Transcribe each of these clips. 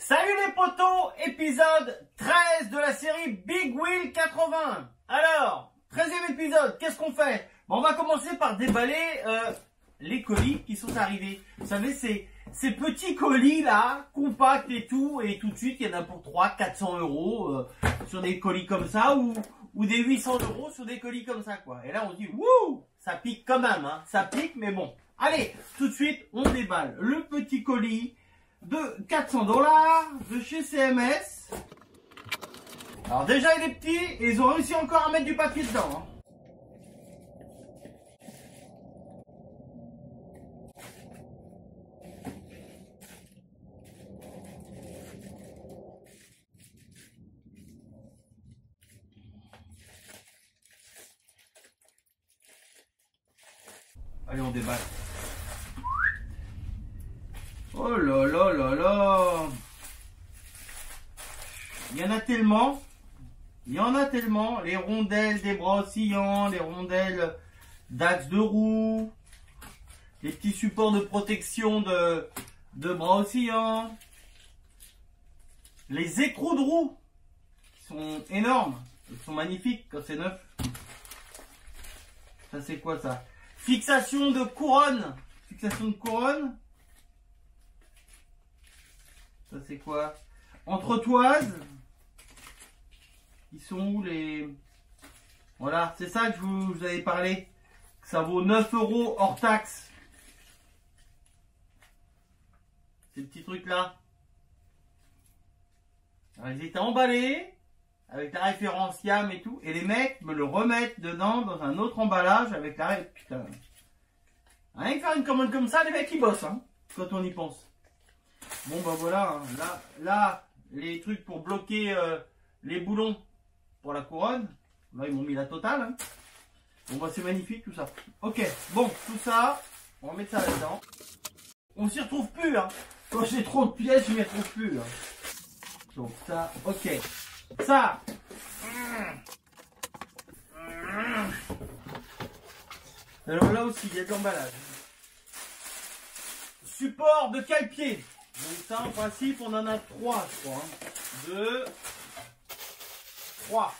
Salut les potos, épisode 13 de la série Big Wheel 80. Alors, 13e épisode, qu'est-ce qu'on fait? On va commencer par déballer les colis qui sont arrivés. Vous savez, ces petits colis là, compacts et tout de suite, il y en a pour 300-400 euros sur des colis comme ça, ou des 800 euros sur des colis comme ça, quoi. Et là, on se dit, wouh, ça pique quand même, hein, ça pique, mais bon. Allez, tout de suite, on déballe le petit colis de 400 $ de chez CMS. Alors déjà il est petit et ils ont réussi encore à mettre du papier dedans, hein. Allez, on déballe. Oh là là là là. Il y en a tellement. Il y en a tellement. Les rondelles des bras oscillants, les rondelles d'axe de roue, les petits supports de protection de bras oscillants, les écrous de roue qui sont énormes. Ils sont magnifiques quand c'est neuf. Ça c'est quoi ça? Fixation de couronne. Fixation de couronne. Ça c'est quoi? Entretoises. Ils sont où les... Voilà, c'est ça que je vous avais parlé. Ça vaut 9 € hors taxe. Ces petits trucs là. Alors, ils étaient emballés avec la référence YAM et tout. Et les mecs me le remettent dedans dans un autre emballage avec la... Putain. Rien que faire une commande comme ça, les mecs ils bossent, hein, quand on y pense. Bon bah voilà, hein. Là, les trucs pour bloquer les boulons pour la couronne. Là ils m'ont mis la totale, hein. Bon bah c'est magnifique tout ça. Ok, bon, tout ça, on va mettre ça là-dedans. On s'y retrouve plus, hein. Quand j'ai trop de pièces, je m'y retrouve plus, hein. Donc ça, ok. Ça. Alors là aussi, il y a de l'emballage. Support de cale-pied. Donc ça, en principe, on en a 3, je crois. 2, 3.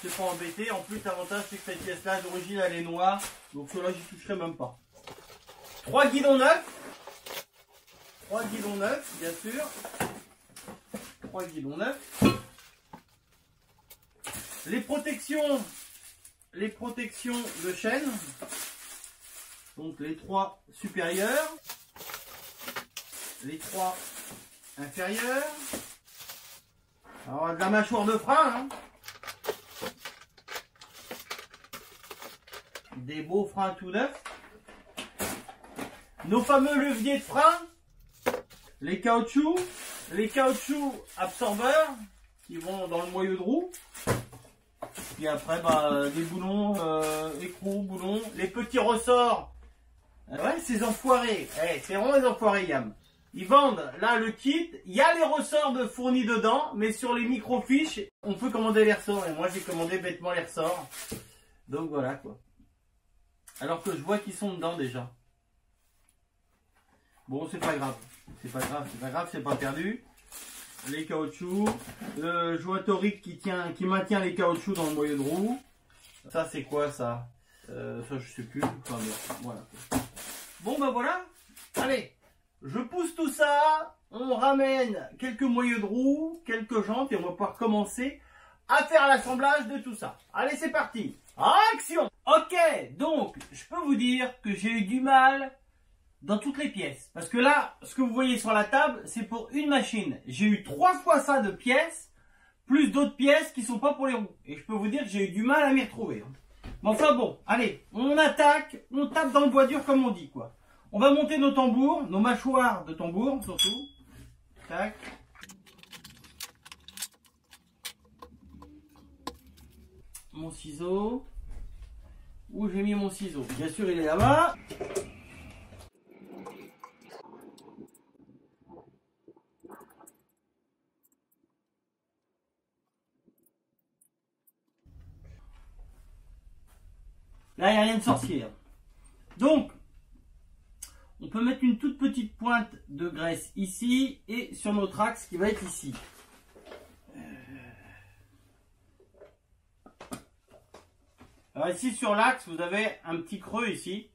C'est pas embêté. En plus, l'avantage, c'est que cette pièce-là, d'origine, elle est noire. Donc cela, j'y toucherai même pas. 3 guidons neufs. 3 guidons neufs, bien sûr. 3 guidons neufs. Les protections de chaîne. Donc les 3 supérieurs. Les 3 inférieurs. Alors de la mâchoire de frein, hein. Des beaux freins tout neufs. Nos fameux leviers de frein. Les caoutchoucs absorbeurs qui vont dans le moyeu de roue. Puis après bah, des boulons, écrous, boulons, les petits ressorts. Ouais, ces enfoirés, c'est vraiment les enfoirés YAM. Ils vendent là le kit, il y a les ressorts de fournis dedans, mais sur les microfiches, on peut commander les ressorts. Et moi j'ai commandé bêtement les ressorts. Donc voilà quoi. Alors que je vois qu'ils sont dedans déjà. Bon, c'est pas grave. C'est pas grave, c'est pas perdu. Les caoutchoucs, le joint torique qui maintient les caoutchoucs dans le moyeu de roue. Ça c'est quoi ça? Ça je sais plus. Enfin, voilà. Bon ben voilà. Allez, je pousse tout ça. On ramène quelques moyeux de roue, quelques jantes et on va pouvoir commencer à faire l'assemblage de tout ça. Allez, c'est parti. Action! Ok, donc je peux vous dire que j'ai eu du mal dans toutes les pièces. Parce que là, ce que vous voyez sur la table, c'est pour une machine. J'ai eu 3 fois ça de pièces, plus d'autres pièces qui sont pas pour les roues. Et je peux vous dire que j'ai eu du mal à m'y retrouver. Mais enfin bon, allez, on attaque, on tape dans le bois dur comme on dit, quoi. On va monter nos tambours, nos mâchoires de tambour surtout. Tac. Mon ciseau. Où j'ai mis mon ciseau? Bien sûr, il est là-bas. Là, il n'y a rien de sorcier. Donc, on peut mettre une toute petite pointe de graisse ici et sur notre axe qui va être ici. Alors ici sur l'axe, vous avez un petit creux ici.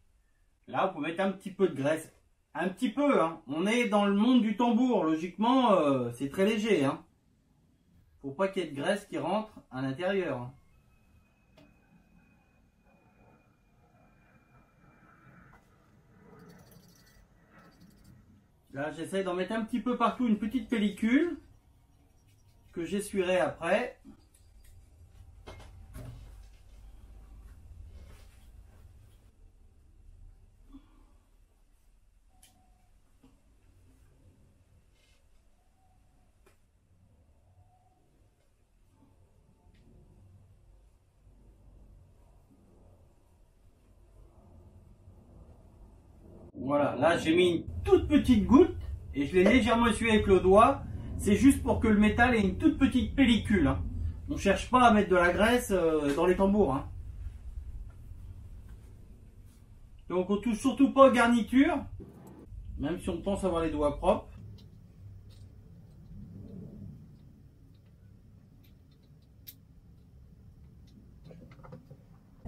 Là, vous pouvez mettre un petit peu de graisse. Un petit peu, hein. On est dans le monde du tambour. Logiquement, c'est très léger. Hein. Faut pas qu'il y ait de graisse qui rentre à l'intérieur. Hein. Là, j'essaie d'en mettre un petit peu partout, une petite pellicule que j'essuierai après. Voilà, là j'ai mis une toute petite goutte et je l'ai légèrement essuyé avec le doigt. C'est juste pour que le métal ait une toute petite pellicule. Hein. On ne cherche pas à mettre de la graisse dans les tambours. Hein. Donc on touche surtout pas aux garnitures, même si on pense avoir les doigts propres.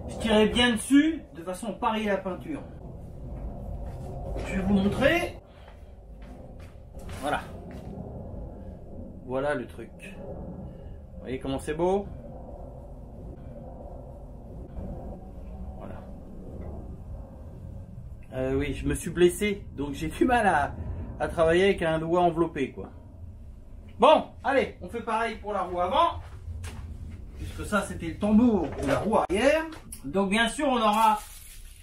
Je tirerai bien dessus de façon à parier la peinture. Je vais vous montrer. Voilà. Voilà le truc. Vous voyez comment c'est beau? Voilà. Oui, je me suis blessé, donc j'ai du mal à travailler avec un doigt enveloppé, quoi. Bon, allez, on fait pareil pour la roue avant. Puisque ça, c'était le tambour ou la roue arrière. Donc bien sûr, on aura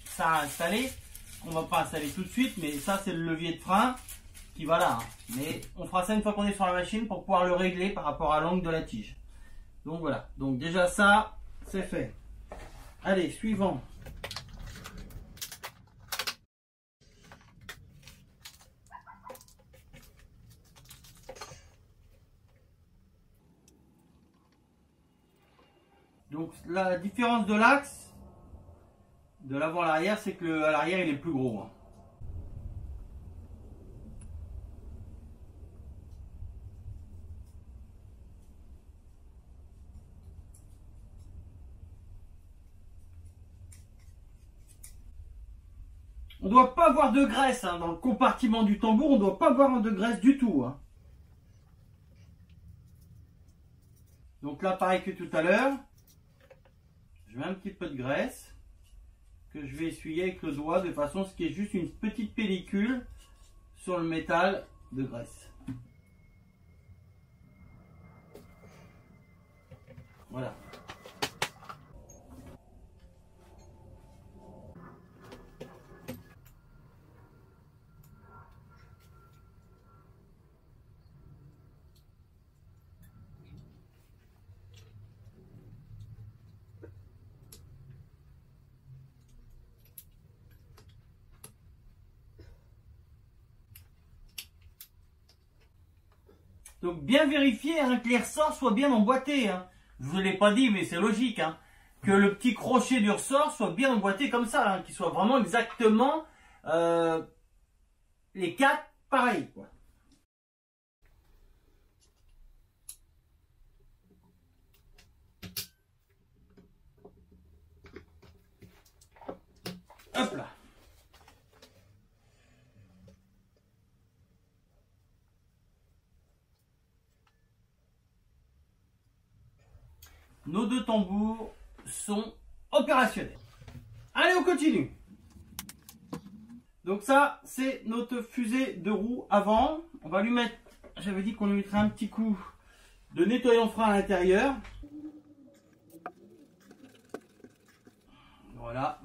ça à installer. On va pas installer tout de suite, mais ça, c'est le levier de frein qui va là. Hein. Mais on fera ça une fois qu'on est sur la machine pour pouvoir le régler par rapport à l'angle de la tige. Donc voilà. Donc déjà ça, c'est fait. Allez, suivant. Donc la différence de l'axe de l'avant à l'arrière, c'est que à l'arrière il est plus gros. Hein. On ne doit pas avoir de graisse hein, dans le compartiment du tambour, on ne doit pas avoir de graisse du tout. Hein. Donc là, pareil que tout à l'heure, je mets un petit peu de graisse que je vais essuyer avec le doigt de façon à ce qu'il y ait juste une petite pellicule sur le métal de graisse. Voilà. Donc bien vérifier hein, que les ressorts soient bien emboîtés. Hein. Je ne vous l'ai pas dit, mais c'est logique. Hein, que le petit crochet du ressort soit bien emboîté comme ça. Hein, qu'il soit vraiment exactement les quatre pareils. Quoi. Hop là. Nos deux tambours sont opérationnels. Allez, on continue. Donc ça, c'est notre fusée de roue avant. On va lui mettre, j'avais dit qu'on lui mettrait un petit coup de nettoyant frein à l'intérieur. Voilà.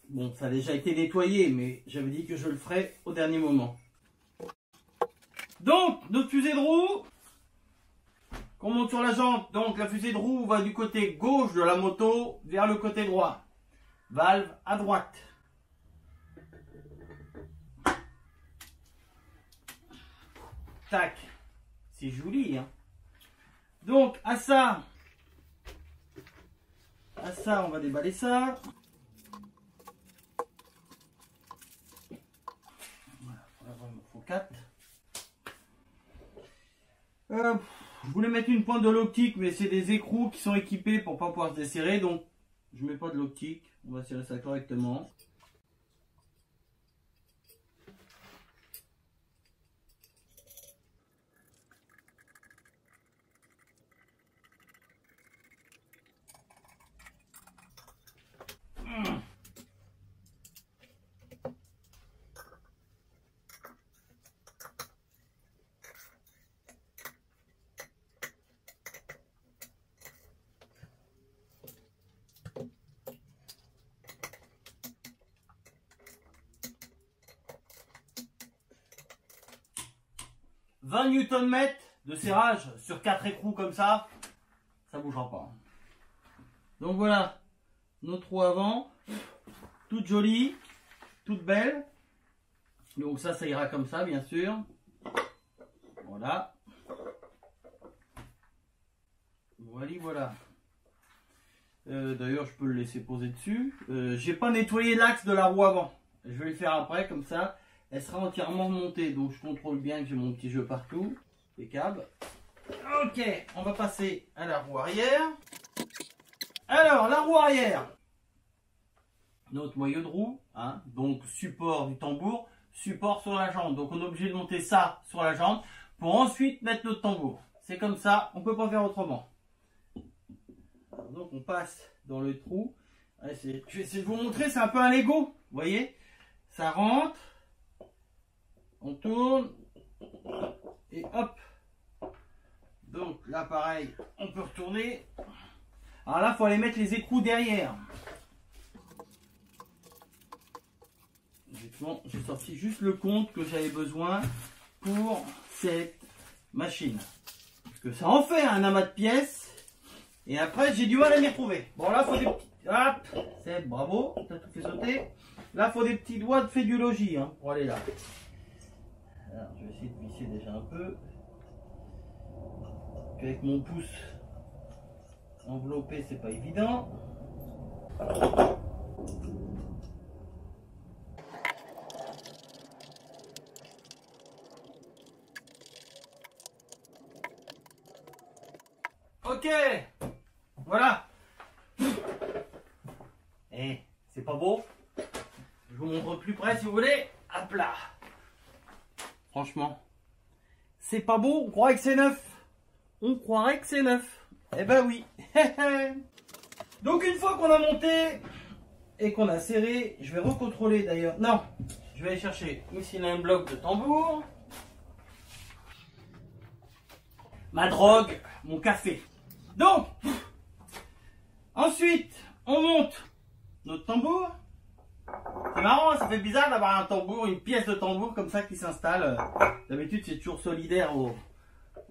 Bon, ça a déjà été nettoyé, mais j'avais dit que je le ferais au dernier moment. Donc, notre fusée de roue, qu'on monte sur la jante. Donc, la fusée de roue va du côté gauche de la moto vers le côté droit. Valve à droite. Tac. C'est joli, hein. Donc, à ça, on va déballer ça. 4. Je voulais mettre une pointe de l'optique, mais c'est des écrous qui sont équipés pour pas pouvoir se desserrer, donc je mets pas de l'optique. On va serrer ça correctement. « 20 Nm de serrage sur 4 écrous comme ça bougera pas. Donc voilà, notre roue avant, toute jolie, toute belle. Donc ça ira comme ça, bien sûr. Voilà. Voilà. D'ailleurs, je peux le laisser poser dessus. J'ai pas nettoyé l'axe de la roue avant. Je vais le faire après, comme ça. Elle sera entièrement montée, donc je contrôle bien que j'ai mon petit jeu partout. Impeccable. Ok, on va passer à la roue arrière. Alors, la roue arrière. Notre moyeu de roue, hein, donc support du tambour, support sur la jambe. Donc on est obligé de monter ça sur la jambe pour ensuite mettre notre tambour. C'est comme ça, on ne peut pas faire autrement. Alors, donc on passe dans le trou. Allez, je vais essayer de vous montrer, c'est un peu un Lego, vous voyez. Ça rentre. On tourne et hop. Donc là pareil, on peut retourner. Alors là, il faut aller mettre les écrous derrière. J'ai sorti juste le compte que j'avais besoin pour cette machine. Parce que ça en fait un amas de pièces. Et après, j'ai du mal à m'y retrouver. Bon là, il faut des petits... Hop, c'est bravo, t'as tout fait sauter. Là, il faut des petits doigts de fédulogie hein, pour aller là. Alors, je vais essayer de visser déjà un peu. Avec mon pouce enveloppé, c'est pas évident. Ok, voilà. Et c'est pas beau. Je vous montre plus près si vous voulez. Hop là. Franchement, c'est pas beau, on croirait que c'est neuf. On croirait que c'est neuf. Eh ben oui. Donc une fois qu'on a monté et qu'on a serré, je vais recontrôler d'ailleurs. Non, je vais aller chercher ici un bloc de tambour. Ma drogue, mon café. Donc, ensuite, on monte notre tambour. C'est marrant, ça fait bizarre d'avoir un tambour, une pièce de tambour comme ça qui s'installe. D'habitude, c'est toujours solidaire aux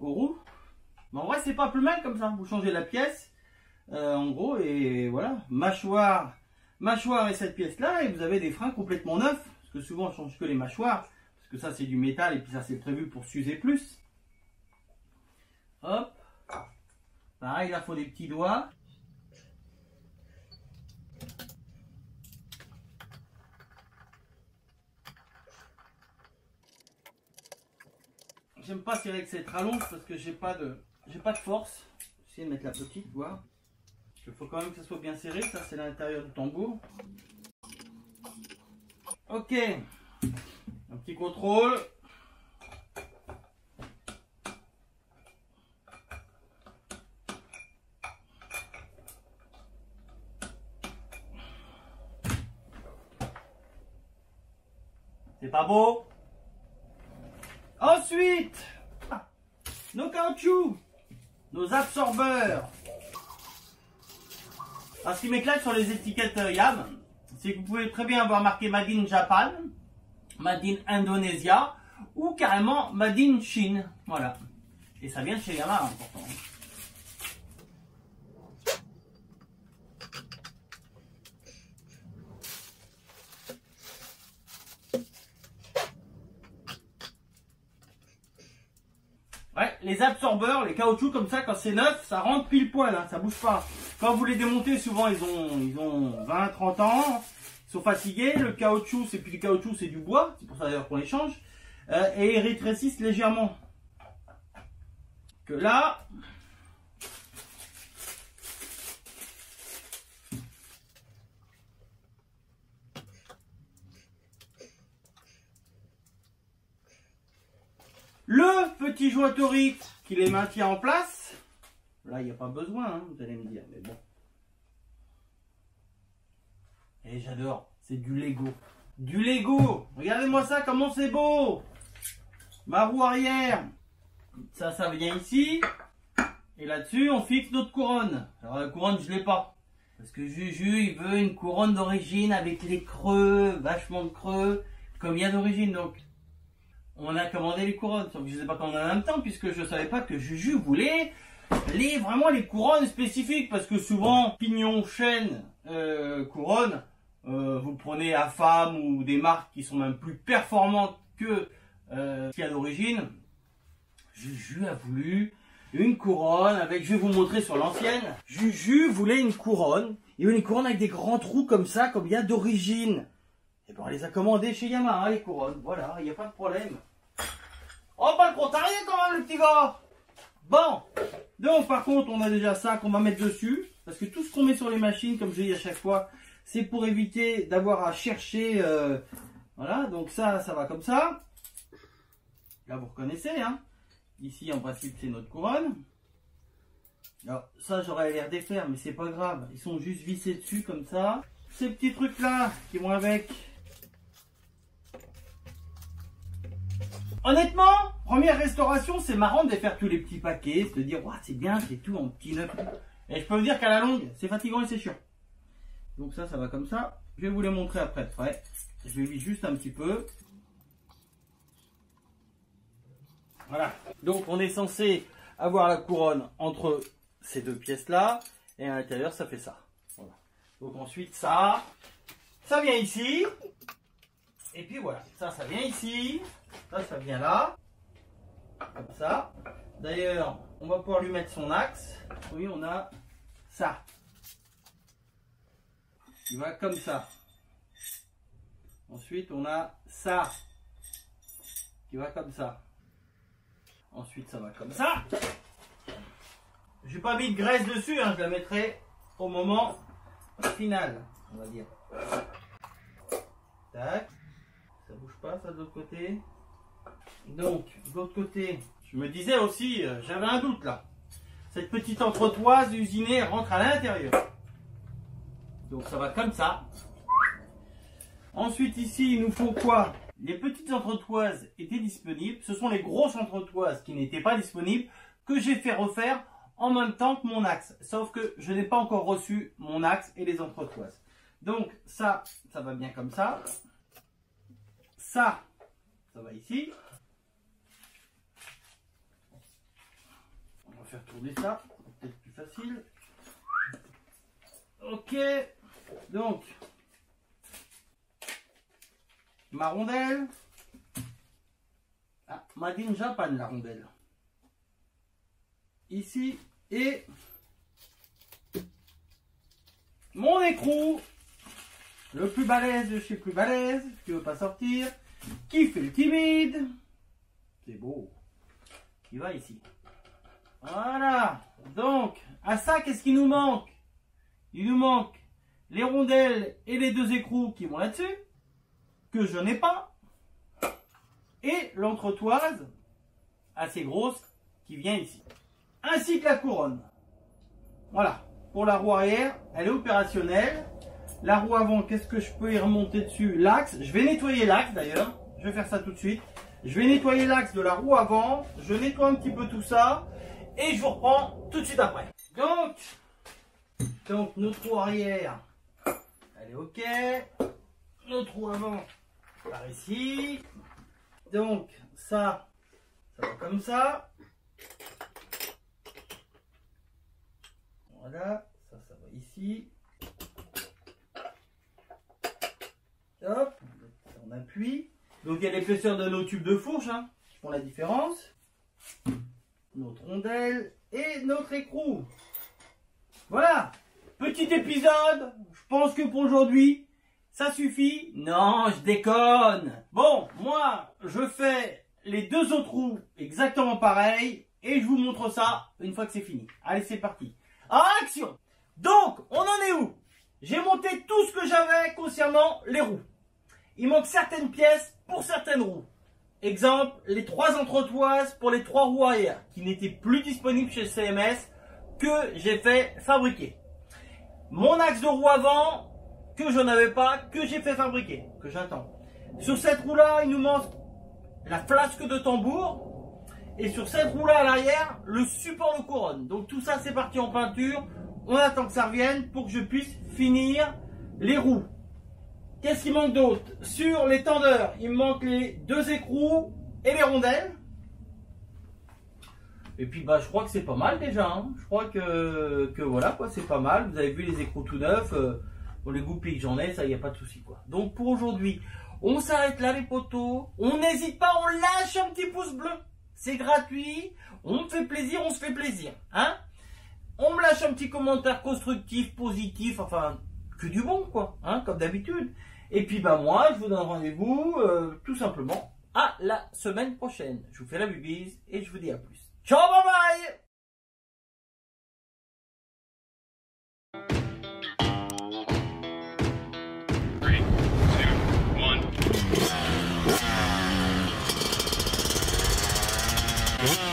roues. Mais en vrai, c'est pas plus mal comme ça. Vous changez la pièce, en gros, et voilà. Mâchoire et cette pièce-là, et vous avez des freins complètement neufs. Parce que souvent, on change que les mâchoires. Parce que ça, c'est du métal, et puis ça, c'est prévu pour s'user plus. Hop. Pareil, là, il faut des petits doigts. J'aime pas serrer avec cette rallonge parce que j'ai pas de force. J'essaie de mettre la petite, voir. Il faut quand même que ça soit bien serré. Ça, c'est l'intérieur du tambour. Ok. Un petit contrôle. C'est pas beau. Ensuite, nos caoutchoucs, nos absorbeurs. Alors, ce qui m'éclate sur les étiquettes YAM, c'est que vous pouvez très bien avoir marqué Made in Japan, Made in Indonesia ou carrément Made in Chine. Voilà. Et ça vient de chez Yamaha, pourtant. Ouais, les absorbeurs, les caoutchoucs comme ça, quand c'est neuf, ça rentre pile poil, hein, ça bouge pas. Quand vous les démontez, souvent ils ont 20-30 ans, ils sont fatigués. Le caoutchouc, c'est plus du caoutchouc, c'est du bois, c'est pour ça d'ailleurs qu'on les change. et rétrécissent légèrement. Que là, le petit jointorique qui les maintient en place, là il n'y a pas besoin, hein, vous allez me dire, mais bon. Et j'adore, c'est du Lego. Du Lego, regardez-moi ça, comment c'est beau. Ma roue arrière, ça vient ici. Et là-dessus, on fixe notre couronne. Alors la couronne, je l'ai pas. Parce que Juju, il veut une couronne d'origine avec les creux, vachement de creux, comme il y a d'origine. Donc, on a commandé les couronnes. Sauf que je ne sais pas commandé en même temps, puisque je ne savais pas que Juju voulait vraiment les couronnes spécifiques. Parce que souvent, pignon, chaîne, couronne, vous prenez AFAM ou des marques qui sont même plus performantes que ce qu'il y a d'origine. Juju a voulu une couronne avec, je vais vous montrer sur l'ancienne. Juju voulait une couronne. Il voulait une couronne avec des grands trous comme ça, comme il y a d'origine. Et ben on les a commandés chez Yamaha, les couronnes. Voilà, il n'y a pas de problème. Oh, pas le contrarié quand même, le petit gars. Bon, donc par contre, on a déjà ça qu'on va mettre dessus. Parce que tout ce qu'on met sur les machines, comme je dis à chaque fois, c'est pour éviter d'avoir à chercher. Voilà, donc ça va comme ça. Là, vous reconnaissez, hein. Ici, en principe, c'est notre couronne. Alors, ça, j'aurais l'air défaire, mais c'est pas grave. Ils sont juste vissés dessus, comme ça. Ces petits trucs-là, qui vont avec. Honnêtement, première restauration, c'est marrant de faire tous les petits paquets, de dire, ouais, c'est bien, c'est tout en petit neuf. Et je peux vous dire qu'à la longue, c'est fatigant et c'est chiant. Donc ça va comme ça. Je vais vous les montrer après. Ouais. Je vais vite juste un petit peu. Voilà. Donc on est censé avoir la couronne entre ces deux pièces là. Et à l'intérieur ça fait ça. Voilà. Donc ensuite ça vient ici. Et puis voilà. Ça vient ici. Ça vient là. Comme ça. D'ailleurs on va pouvoir lui mettre son axe. Oui, on a ça. Il va comme ça. Ensuite on a ça. Qui va comme ça. Ensuite, ça va comme ça. J'ai pas mis de graisse dessus, hein, je la mettrai au moment final, on va dire. Tac. Ça bouge pas, ça de l'autre côté. Donc, de l'autre côté, je me disais aussi, j'avais un doute là. Cette petite entretoise usinée rentre à l'intérieur. Donc, ça va comme ça. Ensuite, ici, il nous faut quoi? Les petites entretoises étaient disponibles. Ce sont les grosses entretoises qui n'étaient pas disponibles que j'ai fait refaire en même temps que mon axe. Sauf que je n'ai pas encore reçu mon axe et les entretoises. Donc ça va bien comme ça. Ça va ici. On va faire tourner ça. Peut-être plus facile. Ok. Donc ma rondelle. Ah, Made in Japan, la rondelle. Ici, et mon écrou, le plus balèze de chez plus balèze, qui veut pas sortir, qui fait le timide. C'est beau. Qui va ici. Voilà. Donc, à ça, qu'est-ce qui nous manque? Il nous manque les rondelles et les deux écrous qui vont là-dessus, que je n'ai pas, et l'entretoise assez grosse qui vient ici, ainsi que la couronne. Voilà, pour la roue arrière, elle est opérationnelle. La roue avant, qu'est-ce que je peux y remonter dessus? L'axe, je vais nettoyer l'axe d'ailleurs, je vais faire ça tout de suite. Je vais nettoyer l'axe de la roue avant, je nettoie un petit peu tout ça, et je vous reprends tout de suite après. Donc notre roue arrière, elle est ok, notre roue avant, par ici. Donc ça va comme ça. Voilà, ça va ici. Hop, on appuie. Donc il y a l'épaisseur de nos tubes de fourche, hein, qui font la différence. Notre rondelle et notre écrou. Voilà, petit épisode. Je pense que pour aujourd'hui, Ça suffit? Non, je déconne. Bon, moi, je fais les deux autres roues exactement pareil et je vous montre ça une fois que c'est fini. Allez, c'est parti. Action! Donc, on en est où? J'ai monté tout ce que j'avais concernant les roues. Il manque certaines pièces pour certaines roues. Exemple, les 3 entretoises pour les 3 roues arrière qui n'étaient plus disponibles chez CMS que j'ai fait fabriquer. Mon axe de roue avant que je n'avais pas, que j'ai fait fabriquer, que j'attends. Sur cette roue-là, il nous manque la flasque de tambour. Et sur cette roue-là à l'arrière, le support de couronne. Donc tout ça, c'est parti en peinture. On attend que ça revienne pour que je puisse finir les roues. Qu'est-ce qu'il manque d'autre? Sur les tendeurs, il me manque les 2 écrous et les rondelles. Et puis bah je crois que c'est pas mal déjà. Hein. Je crois que voilà quoi, c'est pas mal. Vous avez vu les écrous tout neufs. Pour les goupilles que j'en ai, ça y a pas de souci quoi. Donc pour aujourd'hui, on s'arrête là les potos. On n'hésite pas, on lâche un petit pouce bleu. C'est gratuit. On me fait plaisir, on se fait plaisir. Hein? On me lâche un petit commentaire constructif, positif, enfin que du bon quoi, hein, comme d'habitude. Et puis bah moi, je vous donne rendez-vous tout simplement à la semaine prochaine. Je vous fais la bibise et je vous dis à plus. Ciao, bye bye. One.